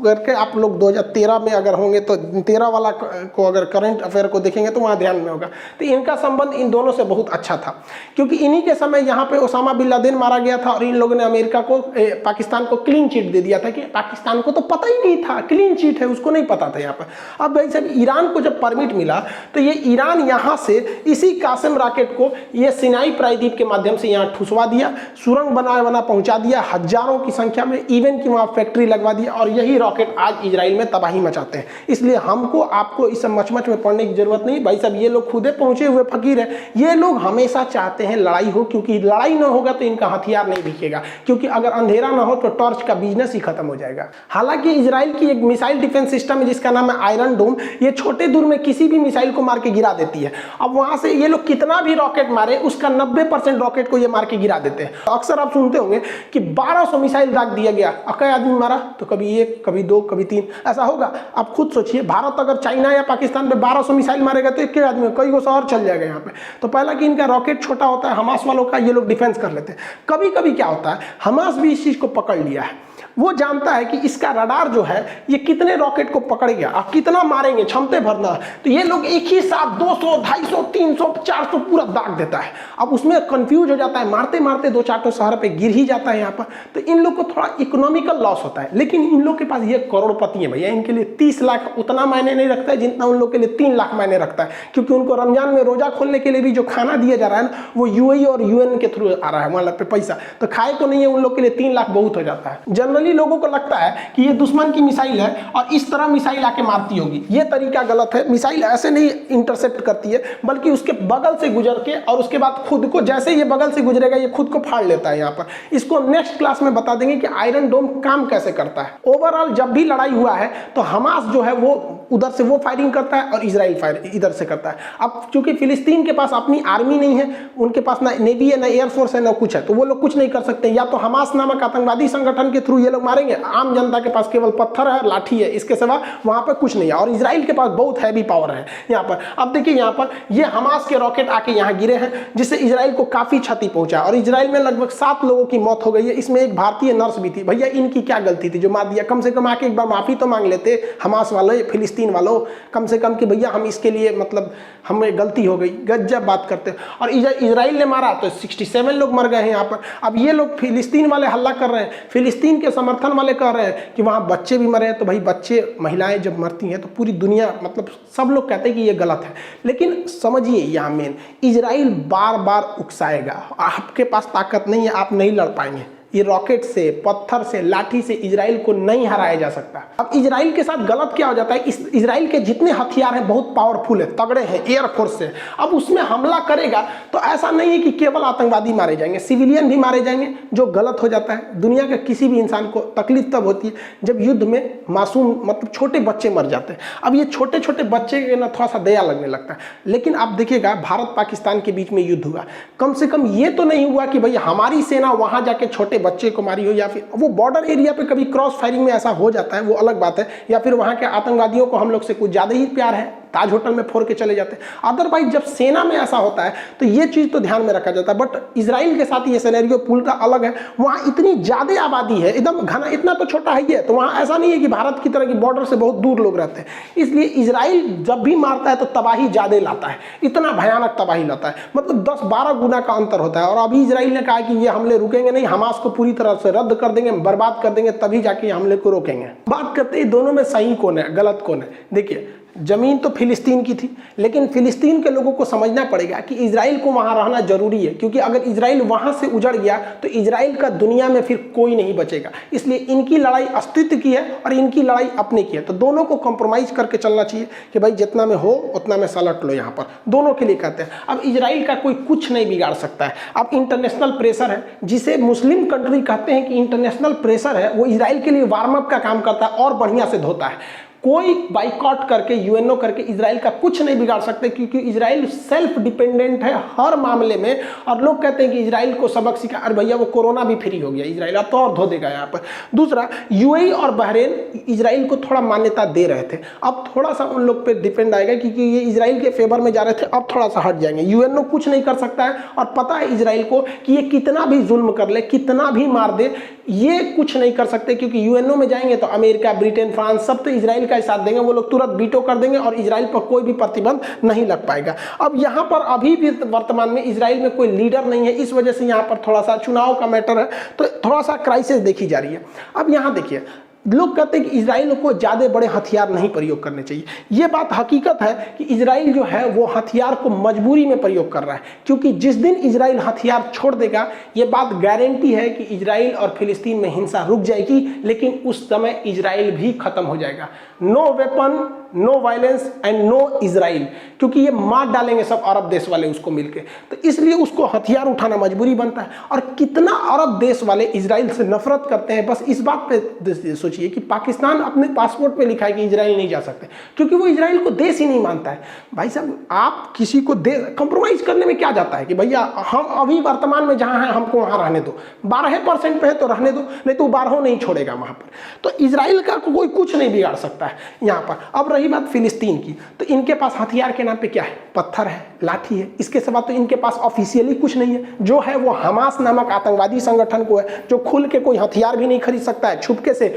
करके, आप लोग 2013 में अगर होंगे तो 13 वाला को अगर करंट अफेयर को देखेंगे तो वहाँ ध्यान में होगा। तो इनका संबंध इन दोनों से बहुत अच्छा था, क्योंकि इन्हीं के समय यहाँ पे ओसामा बिन लादेन मारा गया था और इन लोगों ने अमेरिका को पाकिस्तान को क्लीन चिट दे दिया था, कि पाकिस्तान को तो पता ही नहीं था क्लीन चिट है, उसको नहीं पता था यहाँ पर। अब भाई साहब ईरान को जब परमिट मिला तो ये ईरान यहाँ से इसी कासिम रॉकेट को ये सिनाई प्रायद्वीप के माध्यम से यहाँ ठुसवा दिया, सुरंग बना पहुंचा दिया हजारों की संख्या में, इवन की वहाँ फैक्ट्री लगवा दिया। और यही रॉकेट आज इजराइल में तबाही मचाते हैं। इसलिए हमको आपको इस मचमच में पड़ने की जरूरत नहीं भाई साहब, ये लोग खुदे पहुंचे हुए फकीर है। ये लोग हमेशा चाहते हैं लड़ाई हो, क्योंकि लड़ाई ना होगा तो इनका हथियार नहीं दिखेगा, क्योंकि अगर अंधेरा ना हो तो टॉर्च का बिजनेस ही खत्म हो जाएगा। हालांकि इजराइल की एक मिसाइल डिफेंस सिस्टम है जिसका नाम है आयरन डोम, ये छोटे दूर में किसी भी मिसाइल को मार के गिरा देती है। अब वहां से ये लोग कितना भी रॉकेट मारे, उसका 90% रॉकेट को ये मार के गिरा देते हैं। तो अक्सर आप सुनते होंगे कि 1200 मिसाइल दाग दिया गया, कई आदमी मारा, तो कभी 1 कभी 2 कभी 3 ऐसा होगा। आप खुद सोचिए, भारत अगर चाइना या पाकिस्तान पे 1200 मिसाइल मारेगा तो एक आदमी कई गो शहर चल जाएगा यहाँ पे। तो पहला कि इनका रॉकेट छोटा होता है, हमास वालों का ये लोग डिफेंस कर लेते हैं। कभी कभी क्या होता है, हमास भी इस चीज को पकड़ लिया है, वो जानता है कि इसका रडार जो है ये कितने रॉकेट को पकड़ गया, आप कितना मारेंगे, क्षमते भरना। तो ये लोग एक ही साथ 200 250 300 400 पूरा दाग देता है। अब उसमें कंफ्यूज हो जाता है, मारते मारते 2-4 शहर पे गिर ही जाता है यहाँ पर। तो इन लोग को थोड़ा इकोनॉमिकल लॉस होता है। लेकिन इन लोग के पास ये करोड़पति है भैया, इनके लिए 30 लाख उतना मायने नहीं रखता है जितना उन लोग के लिए 3 लाख मायने रखता है, क्योंकि उनको रमजान में रोजा खोलने के लिए भी जो खाना दिया जा रहा है ना, वो UAE और UN के थ्रू आ रहा है, वहाँ पे पैसा तो खाए को नहीं है, उन लोग के लिए 3 लाख बहुत हो जाता है। जनरली जनरली लोगों को लगता है कि ये दुश्मन की मिसाइल है और इस तरह मिसाइल आके मारती होगी। ये तरीका गलत है। मिसाइल ऐसे नहीं इंटरसेप्ट करती है, बल्कि उसके बगल से गुजर के और उसके बाद खुद को, जैसे ये बगल से गुजरेगा ये खुद को फाड़ लेता है। यहाँ पर इसको नेक्स्ट क्लास में बता देंगे कि आयरन डोम काम कैसे करता है। ओवरऑल जब भी लड़ाई हुआ है तो हमास जो है वो उधर से वो फायरिंग करता है और इजराइल फायर इधर से करता है। अब चूंकि फिलिस्तीन के पास अपनी आर्मी नहीं है, उनके पास ना नेवी है, ना एयरफोर्स है, ना कुछ है, तो वो लोग कुछ नहीं कर सकते। या तो हमास नामक आतंकवादी संगठन के थ्रू ये लोग मारेंगे। आम जनता के पास केवल पत्थर है, लाठी है, इसके सिवा वहां पर कुछ नहीं है। और इजराइल के पास बहुत हैवी पावर है यहाँ पर। अब देखिए यहाँ पर ये हमास के रॉकेट आके यहाँ गिरे हैं, जिससे इजराइल को काफी क्षति पहुंचा और इजराइल में लगभग 7 लोगों की मौत हो गई है। इसमें एक भारतीय नर्स भी थी। भैया इनकी क्या गलती थी जो मार दिया? कम से कम आके एक बार माफी तो मांग लेते हमास वाले, फिलिस्तीन वालों, कम से कम कि भैया हम इसके लिए मतलब हमें गलती हो गई। गजब बात करते। और इजराइल ने मारा तो 67 लोग मर गए हैं यहाँ पर। अब ये लोग फिलिस्तीन वाले हल्ला कर रहे हैं, फिलिस्तीन के समर्थन वाले कह रहे हैं कि वहाँ बच्चे भी मरे हैं। तो भाई बच्चे, महिलाएं जब मरती हैं तो पूरी दुनिया, मतलब सब लोग कहते हैं कि ये गलत है। लेकिन समझिए यहाँ मेन, इजराइल बार बार उकसाएगा, आपके पास ताकत नहीं है, आप नहीं लड़ पाएंगे। ये रॉकेट से, पत्थर से, लाठी से इजराइल को नहीं हराया जा सकता। अब इजराइल के साथ गलत क्या हो जाता है, इस इजराइल के जितने हथियार हैं बहुत पावरफुल है, तगड़े हैं, एयरफोर्स से। अब उसमें हमला करेगा तो ऐसा नहीं है कि केवल आतंकवादी मारे जाएंगे, सिविलियन भी मारे जाएंगे, जो गलत हो जाता है। दुनिया के किसी भी इंसान को तकलीफ तब होती है जब युद्ध में मासूम, मतलब छोटे बच्चे मर जाते हैं। अब ये छोटे छोटे बच्चे के ना थोड़ा सा दया लगने लगता है। लेकिन आप देखिएगा भारत पाकिस्तान के बीच में युद्ध हुआ, कम से कम ये तो नहीं हुआ कि भाई हमारी सेना वहां जाके छोटे बच्चे को मारी हो, या फिर वो बॉर्डर एरिया पे कभी क्रॉस फायरिंग में ऐसा हो जाता है, वो अलग बात है। या फिर वहां के आतंकवादियों को हम लोग से कुछ ज्यादा ही प्यार है, ताज होटल में फोड़ के चले जाते हैं। अदरवाइज जब सेना में ऐसा होता है तो ये चीज तो ध्यान में रखा जाता है। बट इजराइल के साथ ये सिनेरियो पूरा अलग है। वहां इतनी ज्यादा आबादी है, एकदम घना, इतना तो छोटा है ही है, तो वहां ऐसा नहीं है कि भारत की तरह की बॉर्डर से बहुत दूर लोग रहते हैं। इसलिए इजराइल जब भी मारता है तो तबाही ज्यादा लाता है, इतना भयानक तबाही लाता है, मतलब 10-12 गुना का अंतर होता है। और अभी इजराइल ने कहा कि ये हमले रुकेंगे नहीं, हमास को पूरी तरह से रद्द कर देंगे, बर्बाद कर देंगे, तभी जाके हमले को रोकेंगे। बात करते हैं दोनों में सही कौन है, गलत कौन है। देखिए जमीन तो फिलिस्तीन की थी, लेकिन फिलिस्तीन के लोगों को समझना पड़ेगा कि इजराइल को वहां रहना जरूरी है, क्योंकि अगर इजराइल वहां से उजड़ गया तो इजराइल का दुनिया में फिर कोई नहीं बचेगा। इसलिए इनकी लड़ाई अस्तित्व की है और इनकी लड़ाई अपने की है। तो दोनों को कॉम्प्रोमाइज करके चलना चाहिए कि भाई जितना में हो उतना में सलट लो। यहाँ पर दोनों के लिए कहते हैं। अब इजराइल का कोई कुछ नहीं बिगाड़ सकता है। अब इंटरनेशनल प्रेशर है, जिसे मुस्लिम कंट्री कहते हैं कि इंटरनेशनल प्रेशर है, वो इजराइल के लिए वार्म अप का काम करता है और बढ़िया से धोता है। कोई बाइकआउट करके, यूएनओ करके इजराइल का कुछ नहीं बिगाड़ सकते, क्योंकि इजराइल सेल्फ डिपेंडेंट है हर मामले में। और लोग कहते हैं कि इजराइल को सबक सिखा, अरे भैया वो कोरोना भी फ्री हो गया, इजराइल अब तो और धो देगा यहाँ पर। दूसरा, यूएई और बहरीन इजराइल को थोड़ा मान्यता दे रहे थे, अब थोड़ा सा उन लोग पे डिपेंड आएगा, क्योंकि ये इजराइल के फेवर में जा रहे थे, अब थोड़ा सा हट जाएंगे। यूएनओ कुछ नहीं कर सकता है, और पता है इजराइल को कि ये कितना भी जुल्म कर ले, कितना भी मार दे, ये कुछ नहीं कर सकते, क्योंकि यूएनओ में जाएंगे तो अमेरिका, ब्रिटेन, फ्रांस सब तो इजराइल का साथ देंगे। वो लोग तुरंत वीटो कर देंगे और इजराइल पर कोई भी प्रतिबंध नहीं लग पाएगा। अब यहाँ पर अभी भी वर्तमान में इजराइल में कोई लीडर नहीं है, इस वजह से यहाँ पर थोड़ा सा चुनाव का मैटर है, तो थोड़ा सा क्राइसिस देखी जा रही है। अब यहाँ देखिए, लोग कहते हैं कि इजराइल को ज़्यादा बड़े हथियार नहीं प्रयोग करने चाहिए। ये बात हकीकत है कि इजराइल जो है वो हथियार को मजबूरी में प्रयोग कर रहा है, क्योंकि जिस दिन इजराइल हथियार छोड़ देगा, ये बात गारंटी है कि इजराइल और फिलिस्तीन में हिंसा रुक जाएगी, लेकिन उस समय इजराइल भी खत्म हो जाएगा। No weapon, no violence and no Israel, क्योंकि ये मार डालेंगे सब अरब देश वाले उसको मिलके। तो इसलिए उसको हथियार उठाना मजबूरी बनता है। और कितना अरब देश वाले इजराइल से नफरत करते हैं, बस इस बात पे सोचिए कि पाकिस्तान अपने पासपोर्ट पे लिखा है कि इजराइल नहीं जा सकते, क्योंकि वो इजराइल को देश ही नहीं मानता है। भाई साहब, आप किसी को कंप्रोमाइज करने में क्या जाता है कि भैया हम अभी वर्तमान में जहां हैं हमको वहां रहने दो, 12% पे है तो रहने दो, नहीं तो 12 नहीं छोड़ेगा वहां पर। तो इजराइल का कोई कुछ नहीं बिगाड़ सकता है यहाँ पर। अब रही बात फिलिस्तीन की, तो इनके पास हथियार के नाम पे क्या है? पत्थर है, लाठी है, इसके सिवा तो इनके पास ऑफिशियली कुछ नहीं है। जो है वो हमास नामक आतंकवादी संगठन को है, जो खुल के कोई हथियार भी नहीं खरीद सकता है, छुपके से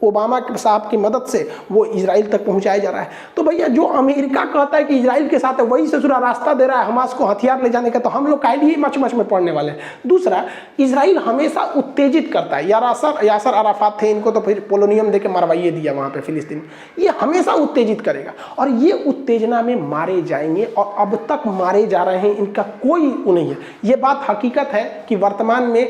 ओबामा साहब की मदद से वो इजराइल तक पहुंचाया जा रहा है। तो भैया जो अमेरिका कहता है कि इजराइल के साथ है, वही से पूरा रास्ता दे रहा है हमास को हथियार ले जाने का, तो हम लोग काहे लिए मच मच में पड़ने वाले हैं। दूसरा, इजराइल हमेशा उत्तेजित करता है। यासर अराफात थे, इनको तो फिर पोलोनियम देके मरवाइए दिया वहां पे फिलिस्तीन। ये हमेशा उत्तेजित करेगा और ये उत्तेजना में मारे जाएंगे, और अब तक मारे जा रहे हैं, इनका कोई नहीं है। ये बात हकीकत है कि वर्तमान में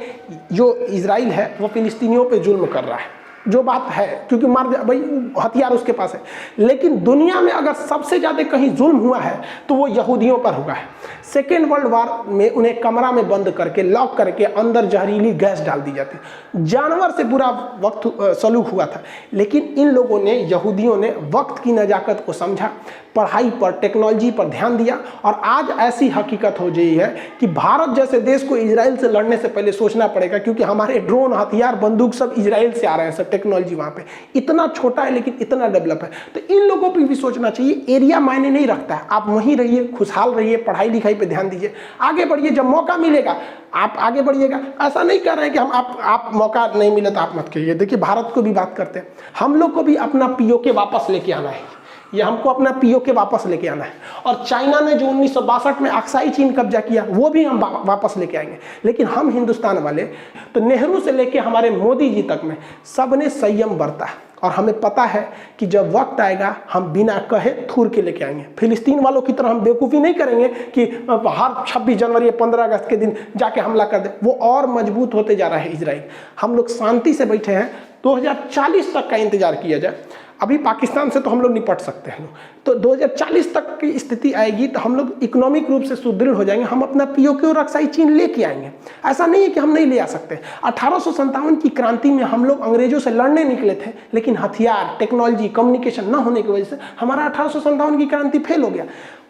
जो इजराइल है वो फिलिस्तीनियों पे जुल्म कर रहा है। जो बात है, क्योंकि मार भाई हथियार उसके पास है। लेकिन दुनिया में अगर सबसे ज़्यादा कहीं जुल्म हुआ है तो वो यहूदियों पर हुआ है। सेकेंड वर्ल्ड वार में उन्हें कमरा में बंद करके लॉक करके अंदर जहरीली गैस डाल दी जाती, जानवर से बुरा वक्त सलूक हुआ था। लेकिन इन लोगों ने, यहूदियों ने वक्त की नजाकत को समझा, पढ़ाई पर, टेक्नोलॉजी पर ध्यान दिया, और आज ऐसी हकीकत हो गई है कि भारत जैसे देश को इजराइल से लड़ने से पहले सोचना पड़ेगा, क्योंकि हमारे ड्रोन, हथियार, बंदूक सब इजराइल से आ रहे हैं, सब टेक्नोलॉजी वहाँ पे इतना छोटा है लेकिन इतना डेवलप है। तो इन लोगों पर भी सोचना चाहिए, एरिया मायने नहीं रखता है, आप वहीं रहिए, खुशहाल रहिए, पढ़ाई लिखाई पे ध्यान दीजिए, आगे बढ़िए, जब मौका मिलेगा आप आगे बढ़िएगा। ऐसा नहीं कर रहे हैं कि हम आप मौका नहीं मिले तो आप मत करिए। देखिए भारत को भी बात करते हैं, हम लोग को भी अपना पीओके वापस लेके आना है, ये हमको अपना पीओके वापस लेके आना है। और चाइना ने जो 1962 में अक्साई चीन कब्जा किया वो भी हम वापस लेके आएंगे। लेकिन हम हिंदुस्तान वाले तो नेहरू से लेके हमारे मोदी जी तक में सबने संयम बरता है, और हमें पता है कि जब वक्त आएगा हम बिना कहे थूर के लेके आएंगे। फिलिस्तीन वालों की तरह हम बेवकूफ़ी नहीं करेंगे कि हर 26 जनवरी या 15 अगस्त के दिन जाके हमला कर दे। वो और मजबूत होते जा रहा है इजराइल। हम लोग शांति से बैठे हैं, 2040 तक का इंतजार किया जाए। अभी पाकिस्तान से तो हम लोग निपट सकते हैं, तो 2040 तक की स्थिति आएगी तो हम लोग इकोनॉमिक रूप से सुदृढ़ हो जाएंगे, हम अपना पीओके और अक्साई चीन लेके आएंगे। ऐसा नहीं है कि हम नहीं ले आ सकते। 1857 की क्रांति में हम लोग अंग्रेजों से लड़ने निकले थे, लेकिन हथियार, टेक्नोलॉजी, कम्युनिकेशन ना होने की वजह से हमारा 1857 की क्रांति फेल हो गया।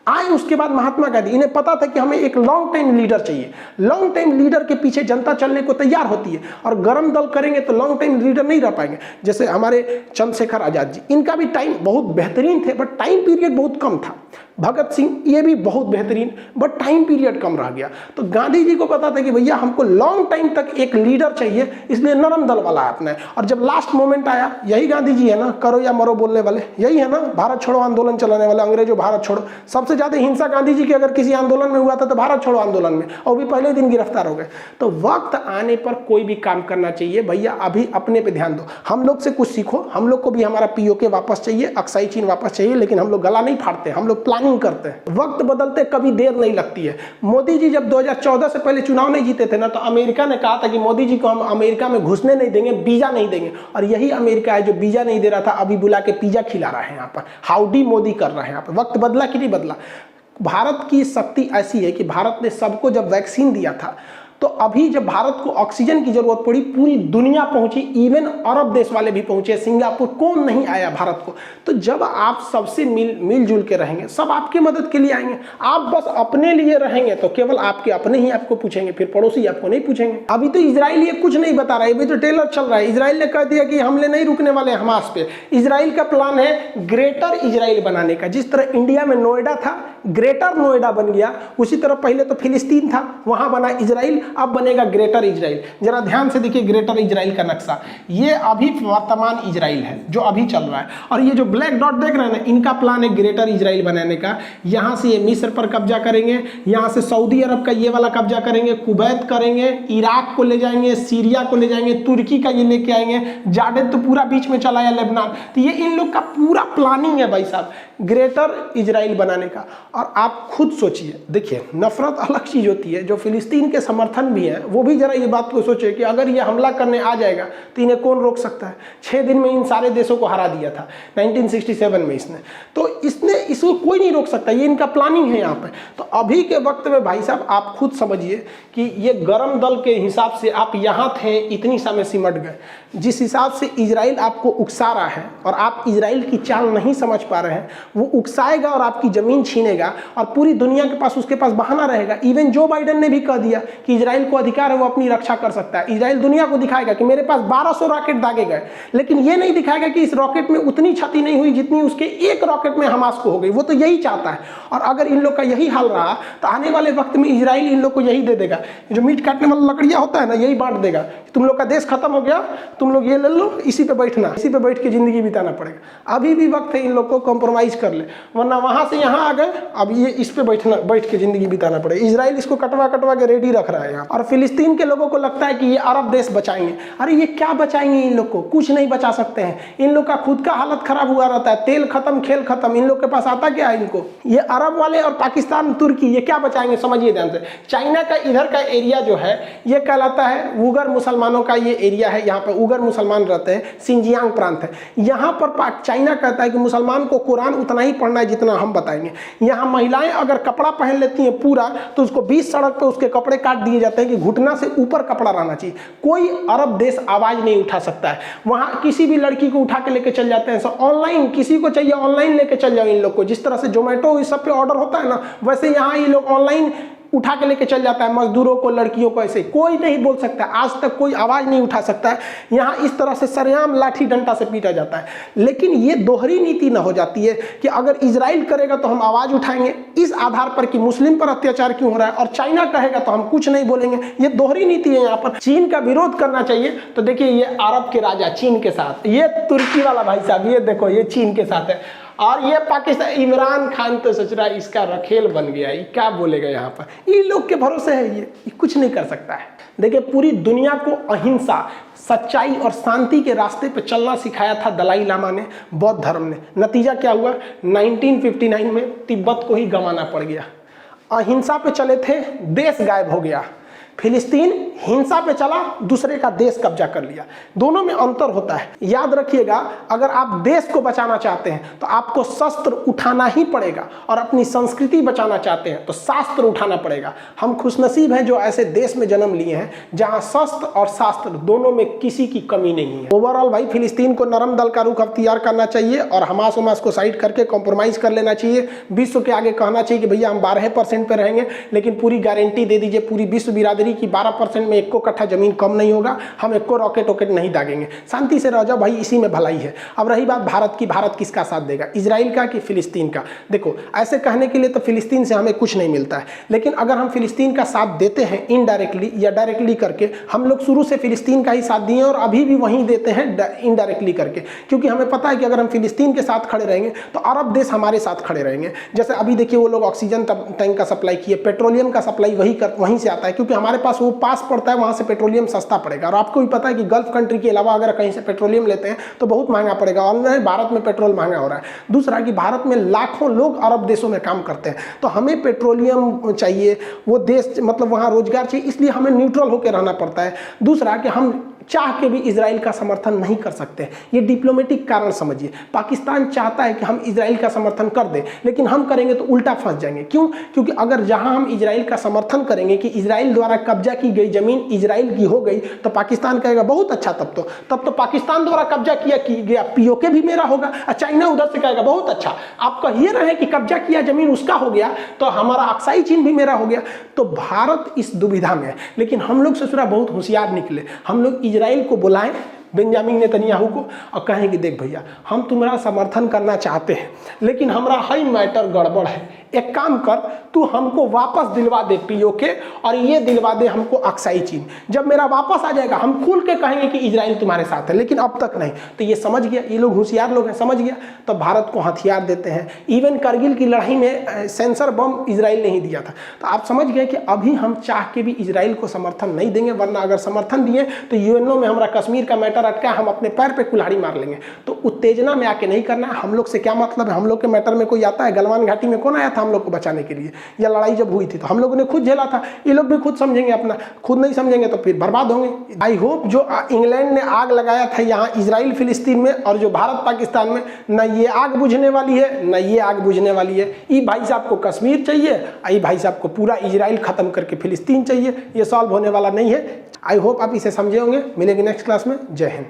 आए उसके बाद महात्मा गांधी, इन्हें पता था कि हमें एक लॉन्ग टाइम लीडर चाहिए। लॉन्ग टाइम लीडर के पीछे जनता चलने को तैयार होती है, और गरम दल करेंगे तो लॉन्ग टाइम लीडर नहीं रह पाएंगे। जैसे हमारे चंद्रशेखर आजाद जी, इनका भी टाइम बहुत बेहतरीन थे, बट टाइम पीरियड बहुत कम था। भगत सिंह, ये भी बहुत बेहतरीन, बट टाइम पीरियड कम रह गया। तो गांधी जी को पता था कि भैया हमको लॉन्ग टाइम तक एक लीडर चाहिए, इसलिए नरम दल वाला अपना है। और जब लास्ट मोमेंट आया, यही गांधी जी है ना, करो या मरो बोलने वाले, यही है ना, भारत छोड़ो आंदोलन चलाने वाले, अंग्रेजों भारत छोड़ो। सबसे ज्यादा हिंसा गांधी जी की अगर किसी आंदोलन में हुआ था तो भारत छोड़ो आंदोलन में, और भी पहले दिन गिरफ्तार हो गए। तो वक्त आने पर कोई भी काम करना चाहिए भैया, अभी अपने पे ध्यान दो। हम लोग से कुछ सीखो, हम लोग को भी हमारा पीओके वापस चाहिए, अक्साई चीन वापस चाहिए, लेकिन हम लोग गला नहीं फाड़ते, हम लोग प्लानिंग करते हैं। वक्त बदलते कभी देर नहीं लगती है। मोदी जी जब 2014 से पहले चुनाव नहीं जीते थे ना, तो अमेरिका ने कहा था कि मोदी जी को हम अमेरिका में घुसने नहीं देंगे, वीजा नहीं देंगे। और यही अमेरिका है जो वीजा नहीं दे रहा था, अभी बुला के पिज्जा खिला रहा है यहाँ पर, हाउडी मोदी कर रहा है यहाँ पर। वक्त बदला कि नहीं बदला? भारत की शक्ति ऐसी है कि भारत ने सबको जब वैक्सीन दिया था, तो अभी जब भारत को ऑक्सीजन की जरूरत पड़ी, पूरी दुनिया पहुंची, इवन अरब देश वाले भी पहुंचे, सिंगापुर, कौन नहीं आया भारत को। तो जब आप सबसे मिलजुल के रहेंगे, सब आपकी मदद के लिए आएंगे। आप बस अपने लिए रहेंगे तो केवल आपके अपने ही आपको पूछेंगे, फिर पड़ोसी आपको नहीं पूछेंगे। अभी तो इजराइल ये कुछ नहीं बता रहा है, अभी तो ट्रेलर चल रहा है। इजराइल ने कह दिया कि हमले नहीं रुकने वाले हमास पे। इजराइल का प्लान है ग्रेटर इजराइल बनाने का। जिस तरह इंडिया में नोएडा था, ग्रेटर नोएडा बन गया, उसी तरह पहले तो फिलिस्तीन था, वहां बना इजराइल, अब बनेगा ग्रेटर इजराइल। जरा ध्यान से देखिए ग्रेटर इजराइल का नक्शा, ये अभी वर्तमान इजराइल है जो अभी चल रहा है। और ये जो ब्लैक डॉट देख रहे हैं ना, इनका प्लान है ग्रेटर इजराइल बनाने का। यहां से ये मिस्र पर कब्जा करेंगे, यहां से सऊदी अरब का ये वाला कब्जा करेंगे, कुवैत करेंगे, इराक को ले जाएंगे, सीरिया को ले जाएंगे, तुर्की का ये लेके आएंगे, जार्डन तो पूरा बीच में चला है, लेबनान। तो ये इन लोग का पूरा प्लानिंग है भाई साहब, ग्रेटर इजराइल बनाने का। और आप खुद सोचिए, देखिए नफरत अलग चीज होती है, जो फिलिस्तीन के समर्थन भी है वो भी जरा ये बात को सोचे कि अगर ये हमला करने आ जाएगा तो इन्हें कौन रोक सकता है। 6 दिन में इन सारे देशों को हरा दिया था 1967 में इसने, तो इसको कोई नहीं रोक सकता, ये इनका प्लानिंग है यहाँ पे। तो अभी के वक्त में भाई साहब आप खुद समझिए कि ये गरम दल के हिसाब से आप यहाँ थे, इतनी समय सिमट गए। जिस हिसाब से इजराइल आपको उकसा रहा है और आप इजराइल की चाल नहीं समझ पा रहे हैं, वो उकसाएगा और आपकी जमीन छीनेगा, और पूरी दुनिया के पास उसके पास बहाना रहेगा। इवन जो बाइडेन ने भी कह दिया कि इजराइल को अधिकार है, वो अपनी रक्षा कर सकता है। इजराइल दुनिया को दिखाएगा कि मेरे पास 1200 रॉकेट दागे गए, लेकिन ये नहीं दिखाएगा कि इस रॉकेट में उतनी क्षति नहीं हुई जितनी उसके एक रॉकेट में हमास को हो गई। वो तो यही चाहता है। और अगर इन लोग का यही हाल रहा तो आने वाले वक्त में इजराइल इन लोग को यही दे देगा, जो मीट काटने वाला लकड़ियां होता है ना, यही बांट देगा। तुम लोग का देश खत्म हो गया, तुम लोग ये ले लो, इसी पे बैठना, इसी पे बैठ के जिंदगी बिताना पड़ेगा। अभी भी वक्त है इन लोग को कॉम्प्रोमाइज कर ले, वरना वहां से यहाँ आ गए, अब ये इस पे बैठ के जिंदगी बिताना पड़ेगा। इजराइल इसको कटवा के रेडी रख रहा है। यहाँ। और फिलिस्तीन के लोगों को लगता है कि ये अरब देश बचाएंगे। अरे ये क्या बचाएंगे, इन लोग को कुछ नहीं बचा सकते हैं। इन लोग का खुद का हालत खराब हुआ रहता है, तेल खत्म खेल खत्म। इन लोग के पास आता क्या है इनको? ये अरब वाले और पाकिस्तान तुर्की ये क्या बचाएंगे, समझिए ध्यान से। चाइना का इधर का एरिया जो है ये कहलाता है उगर मुसलमानों का ये एरिया है, यहाँ पर उगर मुसलमान रहते हैं, सिंजियांग प्रांत है। यहाँ पर चाइना कहता है कि मुसलमान को कुरान उतना ही पढ़ना है जितना हम बताएंगे। यहाँ महिलाएं अगर कपड़ा पहन लेती हैं पूरा तो उसको 20 सड़क पे उसके कपड़े काट दिए जाते हैं कि घुटना से ऊपर कपड़ा रहना चाहिए। कोई अरब देश आवाज नहीं उठा सकता है। वहाँ किसी भी लड़की को उठा के लेके चल जाते हैं। ऑनलाइन किसी को चाहिए ऑनलाइन लेके चल जाओ इन लोग को। जिस तरह से जोमेटो इस सब पे ऑर्डर होता है ना, वैसे यहाँ ये लोग ऑनलाइन उठा के लेके चल जाता है मजदूरों को, लड़कियों को। ऐसे कोई नहीं बोल सकता, आज तक कोई आवाज नहीं उठा सकता है। यहाँ इस तरह से सरेआम लाठी डंडा से पीटा जाता है। लेकिन ये दोहरी नीति ना हो जाती है कि अगर इजराइल करेगा तो हम आवाज उठाएंगे इस आधार पर कि मुस्लिम पर अत्याचार क्यों हो रहा है, और चाइना कहेगा तो हम कुछ नहीं बोलेंगे। ये दोहरी नीति है। यहाँ पर चीन का विरोध करना चाहिए तो देखिए ये अरब के राजा चीन के साथ, ये तुर्की वाला भाई साहब ये देखो ये चीन के साथ है, और ये पाकिस्तान इमरान खान तो सोच रहा है इसका रखेल बन गया, ये क्या बोलेगा यहाँ पर। ये लोग के भरोसे है, ये कुछ नहीं कर सकता है। देखिए पूरी दुनिया को अहिंसा, सच्चाई और शांति के रास्ते पे चलना सिखाया था दलाई लामा ने, बौद्ध धर्म ने। नतीजा क्या हुआ, 1959 में तिब्बत को ही गंवाना पड़ गया। अहिंसा पे चले थे, देश गायब हो गया। फिलिस्तीन हिंसा पे चला, दूसरे का देश कब्जा कर लिया। दोनों में अंतर होता है, याद रखिएगा। अगर आप देश को बचाना चाहते हैं तो आपको शस्त्र उठाना ही पड़ेगा, और अपनी संस्कृति बचाना चाहते हैं तो शास्त्र उठाना पड़ेगा। हम खुशनसीब हैं जो ऐसे देश में जन्म लिए हैं जहां शस्त्र और शास्त्र दोनों में किसी की कमी नहीं है। ओवरऑल भाई फिलिस्तीन को नरम दल का रुख अख्तियार करना चाहिए और हमास उमास को साइड करके कॉम्प्रोमाइज कर लेना चाहिए। विश्व के आगे कहना चाहिए कि भैया हम 12% पे रहेंगे, लेकिन पूरी गारंटी दे दीजिए पूरी विश्व बिरादरी की 12% में 1 कट्ठा जमीन कम नहीं होगा, हम 1 रॉकेट वॉकेट नहीं दागेंगे, शांति से रह जाओ भाई, इसी में भलाई है। अब रही बात भारत की, भारत किसका साथ देगा, इजराइल का कि फिलिस्तीन का? देखो ऐसे कहने के लिए तो फिलिस्तीन से हमें कुछ नहीं मिलता है, लेकिन अगर हम फिलिस्तीन का साथ देते हैं इनडायरेक्टली या डायरेक्टली करके, हम लोग शुरू से फिलिस्तीन का ही साथ दिए और अभी भी वहीं देते हैं इनडायरेक्टली करके, क्योंकि हमें पता है कि अगर हम फिलिस्तीन के साथ खड़े रहेंगे तो अरब देश हमारे साथ खड़े रहेंगे। जैसे अभी देखिए वो लोग ऑक्सीजन टैंक का सप्लाई किए, पेट्रोलियम का सप्लाई वहीं से आता है, क्योंकि हमारे पास वो पास पड़ता है, वहां से पेट्रोलियम सस्ता पड़ेगा। और आपको भी पता है कि गल्फ कंट्री के अलावा अगर कहीं से पेट्रोलियम लेते हैं तो बहुत महंगा पड़ेगा, और भारत में पेट्रोल महंगा हो रहा है। दूसरा कि भारत में लाखों लोग अरब देशों में काम करते हैं, तो हमें पेट्रोलियम चाहिए, वो देश मतलब वहां रोजगार चाहिए, इसलिए हमें न्यूट्रल होकर रहना पड़ता है। दूसरा कि हम चाह के भी इजराइल का समर्थन नहीं कर सकते, ये डिप्लोमेटिक कारण समझिए। पाकिस्तान चाहता है कि हम इजराइल का समर्थन कर दें, लेकिन हम करेंगे तो उल्टा फंस जाएंगे। क्यों? क्योंकि अगर जहां हम इजराइल का समर्थन करेंगे कि इजराइल द्वारा कब्जा की गई जमीन इजराइल की हो गई, तो पाकिस्तान कहेगा बहुत अच्छा, तब तो पाकिस्तान द्वारा कब्जा किया गया पीओके भी मेरा होगा। और चाइना उधर से कहेगा बहुत अच्छा, आप कहिए रहे कि कब्जा किया जमीन उसका हो गया तो हमारा अक्साई चीन भी मेरा हो गया। तो भारत इस दुविधा में है, लेकिन हम लोग ससुरा बहुत होशियार निकले। हम लोग इजराइल को बुलाएं, बेंजामिन नेतन्याहू को, और कहें कि देख भैया हम तुम्हारा समर्थन करना चाहते हैं, लेकिन हमारा हाई मैटर गड़बड़ है, एक काम कर, तू हमको वापस दिलवा दे पीओके, और ये दिलवा दे हमको अक्साई चीन। जब मेरा वापस आ जाएगा हम खुल के कहेंगे कि इजराइल तुम्हारे साथ है, लेकिन अब तक नहीं। तो ये समझ गया, ये लोग होशियार लोग हैं, समझ गया, तो भारत को हथियार देते हैं। इवन करगिल की लड़ाई में सेंसर बम इजराइल ने ही दिया था। तो आप समझ गए कि अभी हम चाह के भी इजराइल को समर्थन नहीं देंगे, वरना अगर समर्थन दिए तो यूएनओ में हमारा कश्मीर का मैटर अटका, हम अपने पैर पे कुल्हाड़ी मार लेंगे। तो उत्तेजना में आके नहीं करना है। हम लोग से क्या मतलब है, हम लोग के मैटर में कोई आता है? गलवान घाटी में कौन आया था हम लोग को बचाने के लिए, या लड़ाई जब हुई थी तो हम लोगों ने खुद झेला था। ये लोग भी खुद समझेंगे अपना, खुद नहीं समझेंगे तो फिर बर्बाद होंगे। आई होप जो इंग्लैंड ने आग लगाया था यहाँ इजराइल फिलिस्तीन में और जो भारत पाकिस्तान में, न ये आग बुझने वाली है न ये आग बुझने वाली है। ई भाई साहब को कश्मीर चाहिए, आई भाई साहब को पूरा इजराइल खत्म करके फिलिस्तीन चाहिए। ये सॉल्व होने वाला नहीं है। आई होप आप इसे समझे होंगे। मिलेंगे नेक्स्ट क्लास में। जय हिंद।